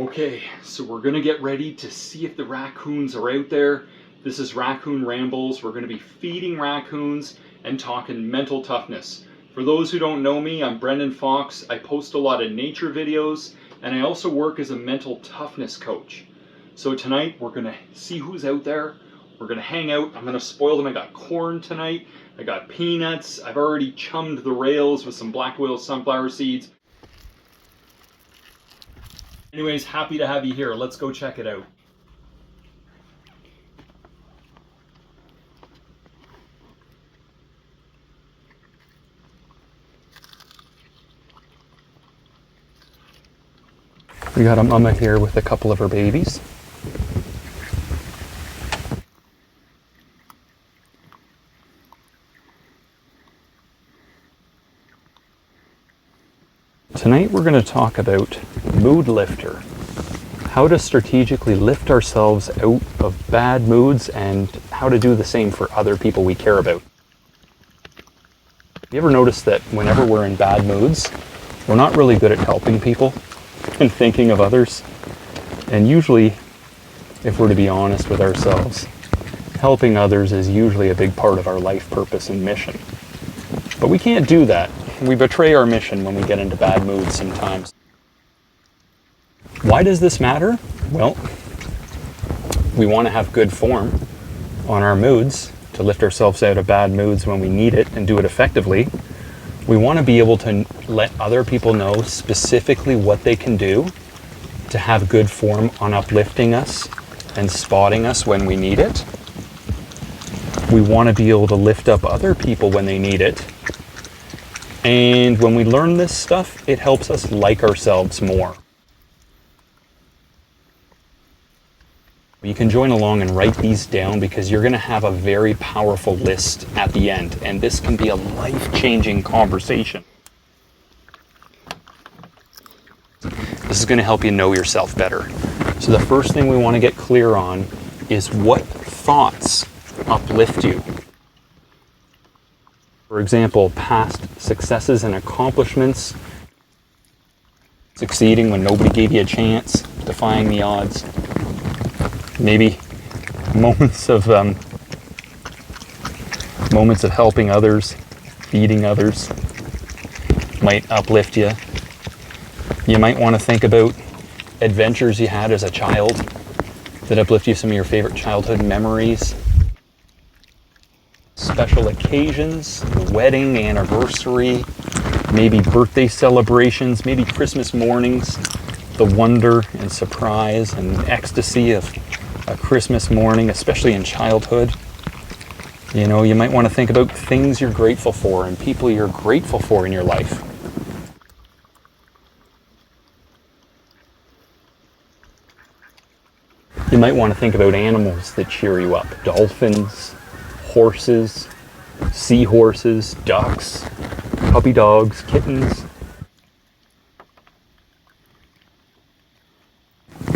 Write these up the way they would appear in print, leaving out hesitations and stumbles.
Okay, so we're gonna get ready to see if the raccoons are out there. This is Raccoon Rambles. We're gonna be feeding raccoons and talking mental toughness. For those who don't know me, I'm Brendan Fox. I post a lot of nature videos, and I also work as a mental toughness coach. So tonight we're gonna see who's out there. We're gonna hang out. I'm gonna spoil them. I got corn tonight. I got peanuts. I've already chummed the rails with some black oil sunflower seeds. Anyways, happy to have you here. Let's go check it out. We got a mama here with a couple of her babies. Tonight we're going to talk about Moodlifter. How to strategically lift ourselves out of bad moods and how to do the same for other people we care about. You ever notice that whenever we're in bad moods, we're not really good at helping people and thinking of others? And usually, if we're to be honest with ourselves, helping others is usually a big part of our life purpose and mission. But we can't do that. We betray our mission when we get into bad moods sometimes. Why does this matter? Well, we want to have good form on our moods to lift ourselves out of bad moods when we need it and do it effectively. We want to be able to let other people know specifically what they can do to have good form on uplifting us and spotting us when we need it. We want to be able to lift up other people when they need it. And when we learn this stuff, it helps us like ourselves more. You can join along and write these down because you're going to have a very powerful list at the end, and this can be a life-changing conversation. This is going to help you know yourself better. So the first thing we want to get clear on is what thoughts uplift you. For example, past successes and accomplishments, succeeding when nobody gave you a chance, defying the odds. Maybe moments of helping others, feeding others might uplift you. You might want to think about adventures you had as a child that uplift you, some of your favorite childhood memories. Special occasions, the wedding, anniversary, maybe birthday celebrations, maybe Christmas mornings, the wonder and surprise and ecstasy of a Christmas morning, especially in childhood. You know, you might want to think about things you're grateful for and people you're grateful for in your life. You might want to think about animals that cheer you up. Dolphins, horses, seahorses, ducks, puppy dogs, kittens.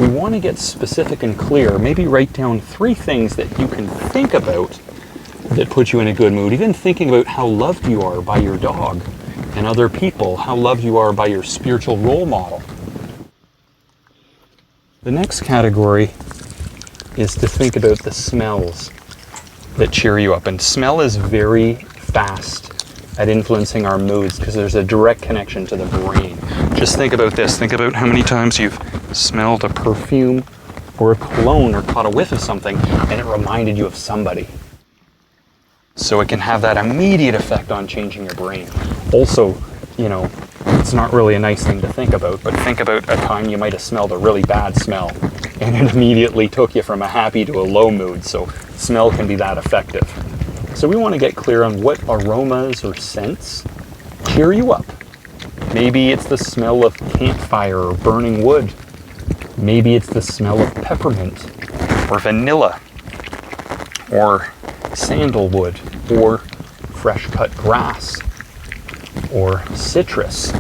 We want to get specific and clear. Maybe write down 3 things that you can think about that put you in a good mood. Even thinking about how loved you are by your dog and other people, how loved you are by your spiritual role model. The next category is to think about the smells that cheer you up. And smell is very fast at influencing our moods because there's a direct connection to the brain. Just think about this. Think about how many times you've smelled a perfume or a cologne or caught a whiff of something and it reminded you of somebody. So it can have that immediate effect on changing your brain. Also, you know, it's not really a nice thing to think about, but think about a time you might have smelled a really bad smell and it immediately took you from a happy to a low mood. So smell can be that effective. So we want to get clear on what aromas or scents cheer you up. Maybe it's the smell of campfire or burning wood. Maybe it's the smell of peppermint or vanilla or sandalwood or fresh cut grass or citrus.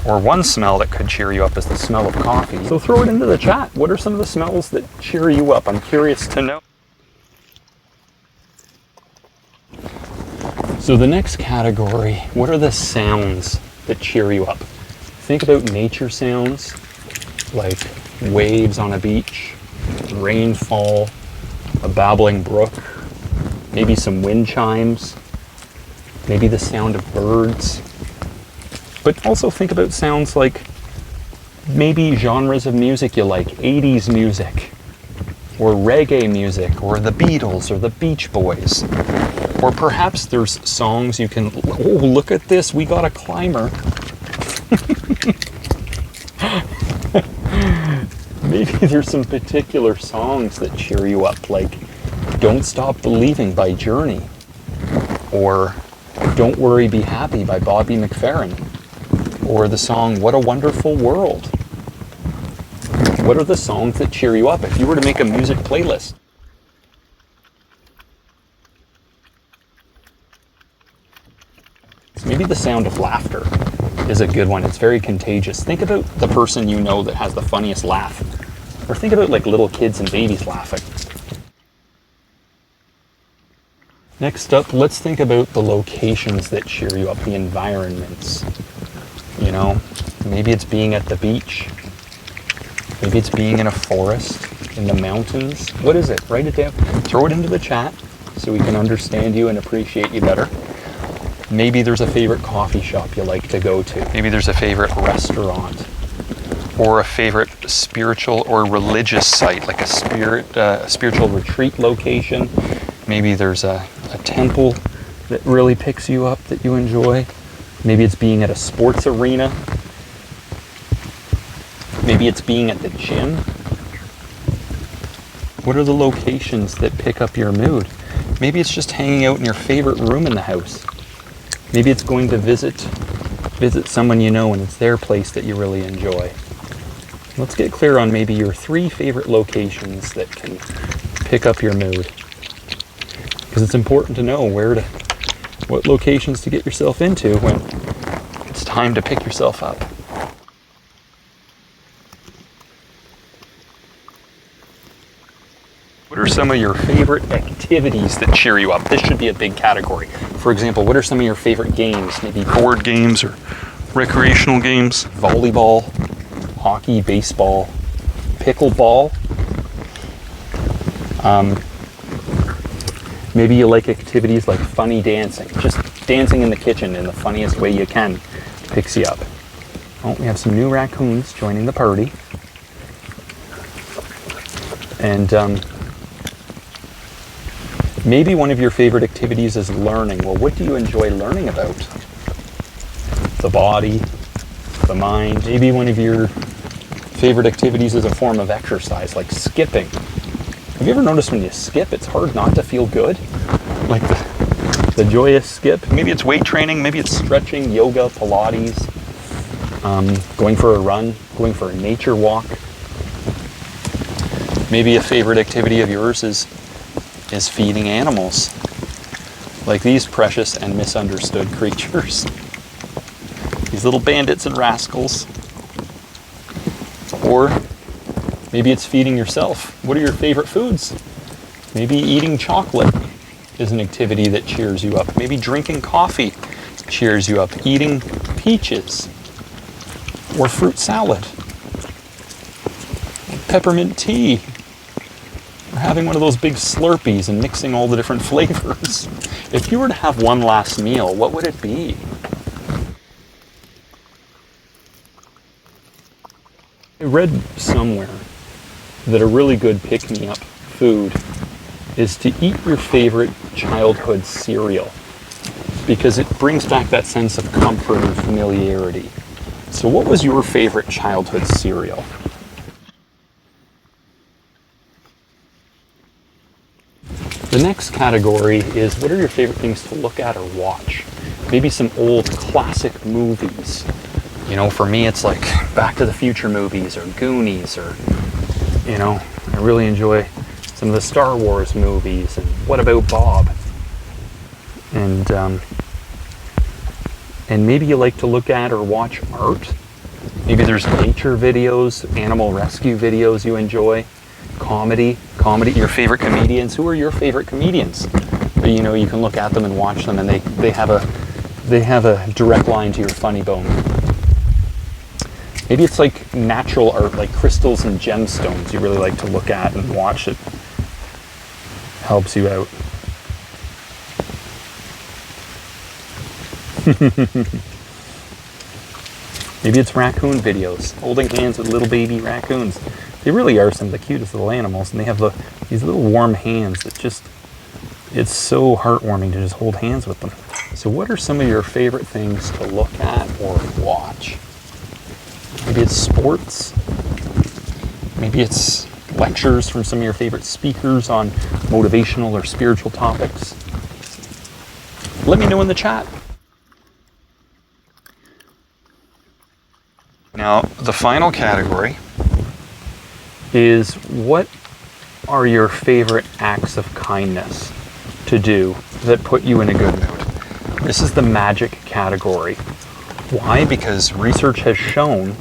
Or one smell that could cheer you up is the smell of coffee. So throw it into the chat. What are some of the smells that cheer you up? I'm curious to know. So the next category, what are the sounds that cheer you up? Think about nature sounds. like waves on a beach, rainfall, a babbling brook, maybe some wind chimes, maybe the sound of birds. But also think about sounds like maybe genres of music you like, 80s music, or reggae music, or the Beatles, or the Beach Boys. Or perhaps there's songs you can, oh, look at this, we got a climber. Maybe there's some particular songs that cheer you up, like Don't Stop Believing by Journey, or Don't Worry, Be Happy by Bobby McFerrin, or the song What a Wonderful World. What are the songs that cheer you up if you were to make a music playlist? Maybe the sound of laughter is a good one. It's very contagious. Think about the person you know that has the funniest laugh. Or think about like little kids and babies laughing. Next up, let's think about the locations that cheer you up, the environments. You know, maybe it's being at the beach. Maybe it's being in a forest, in the mountains. What is it? Write it down. Throw it into the chat so we can understand you and appreciate you better. Maybe there's a favorite coffee shop you like to go to. Maybe there's a favorite restaurant or a favorite spiritual or religious site, like a spiritual retreat location. Maybe there's a temple that really picks you up that you enjoy. Maybe it's being at a sports arena. Maybe it's being at the gym. What are the locations that pick up your mood? Maybe it's just hanging out in your favorite room in the house. Maybe it's going to visit someone you know and it's their place that you really enjoy. Let's get clear on maybe your 3 favorite locations that can pick up your mood. Because it's important to know what locations to get yourself into when it's time to pick yourself up. What are some of your favorite activities that cheer you up? This should be a big category. For example, what are some of your favorite games? Maybe board games or recreational games? Volleyball, hockey, baseball, pickleball. Maybe you like activities like funny dancing. Just dancing in the kitchen in the funniest way you can picks you up. Oh, we have some new raccoons joining the party. And maybe one of your favorite activities is learning. Well, what do you enjoy learning about? The body, the mind. Maybe one of your favorite activities is a form of exercise, like skipping. Have you ever noticed when you skip, it's hard not to feel good? Like the joyous skip. Maybe it's weight training, maybe it's stretching, yoga, Pilates, going for a run, going for a nature walk. Maybe a favorite activity of yours is feeding animals, like these precious and misunderstood creatures. These little bandits and rascals. Or maybe it's feeding yourself. What are your favorite foods? Maybe eating chocolate is an activity that cheers you up. Maybe drinking coffee cheers you up. Eating peaches or fruit salad. Peppermint tea. Or having one of those big Slurpees and mixing all the different flavors. If you were to have one last meal, what would it be? I read somewhere that a really good pick-me-up food is to eat your favorite childhood cereal because it brings back that sense of comfort and familiarity. So what was your favorite childhood cereal? The next category is what are your favorite things to look at or watch? Maybe some old classic movies. You know, for me it's like Back to the Future movies or Goonies or, you know, I really enjoy some of the Star Wars movies and What About Bob? And maybe you like to look at or watch art. Maybe there's nature videos, animal rescue videos you enjoy. Comedy, your favorite comedians. Who are your favorite comedians? You know, you can look at them and watch them and they have a direct line to your funny bone. Maybe it's like natural art, like crystals and gemstones you really like to look at and watch. It helps you out. Maybe it's raccoon videos, holding hands with little baby raccoons. They really are some of the cutest little animals, and they have these little warm hands that just, it's so heartwarming to just hold hands with them. So what are some of your favorite things to look at or watch? Maybe it's sports. Maybe it's lectures from some of your favorite speakers on motivational or spiritual topics. Let me know in the chat. Now, the final category is, what are your favorite acts of kindness to do that put you in a good mood? This is the magic category. Why? Because research has shown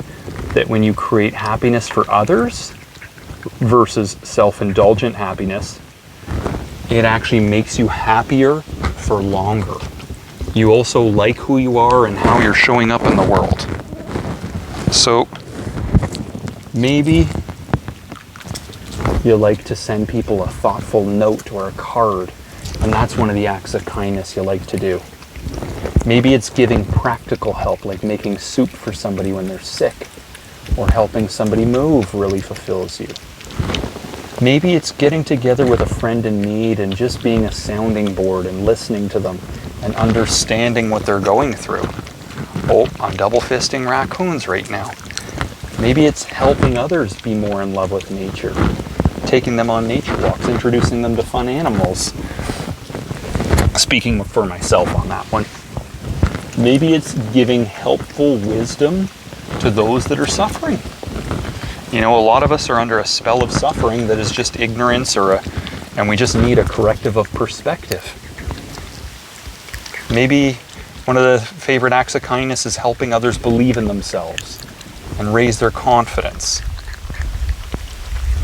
that when you create happiness for others versus self-indulgent happiness, it actually makes you happier for longer. You also like who you are and how you're showing up in the world. So maybe you like to send people a thoughtful note or a card, and that's one of the acts of kindness you like to do. Maybe it's giving practical help, like making soup for somebody when they're sick, or helping somebody move really fulfills you. Maybe it's getting together with a friend in need and just being a sounding board and listening to them and understanding what they're going through. Oh, I'm double fisting raccoons right now. Maybe it's helping others be more in love with nature, taking them on nature walks, introducing them to fun animals. Speaking for myself on that one. Maybe it's giving helpful wisdom to those that are suffering. You know, a lot of us are under a spell of suffering that is just ignorance, and we just need a corrective of perspective. Maybe one of the favorite acts of kindness is helping others believe in themselves and raise their confidence.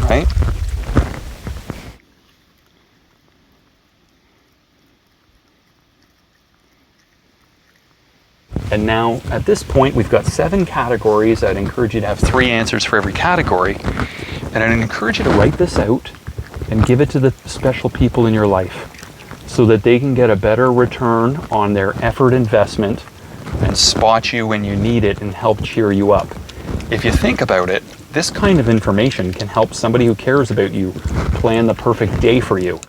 Right? And now, at this point, we've got 7 categories. I'd encourage you to have 3 answers for every category. And I'd encourage you to write this out and give it to the special people in your life so that they can get a better return on their effort investment and spot you when you need it and help cheer you up. If you think about it, this kind of information can help somebody who cares about you plan the perfect day for you.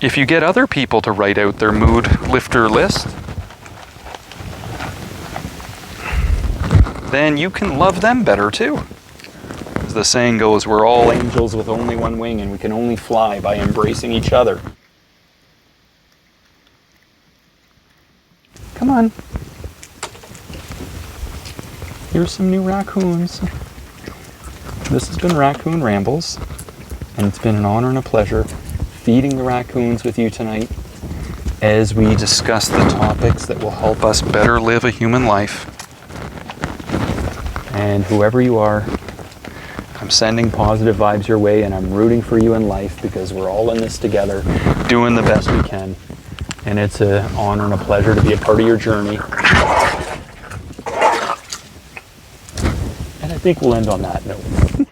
If you get other people to write out their Moodlifter list, then you can love them better too. As the saying goes, we're all angels with only one wing, and we can only fly by embracing each other. Come on. Here's some new raccoons. This has been Raccoon Rambles, and it's been an honor and a pleasure feeding the raccoons with you tonight as we discuss the topics that will help us better live a human life. And whoever you are, I'm sending positive vibes your way, and I'm rooting for you in life because we're all in this together, doing the best we can. And it's an honor and a pleasure to be a part of your journey. And I think we'll end on that note.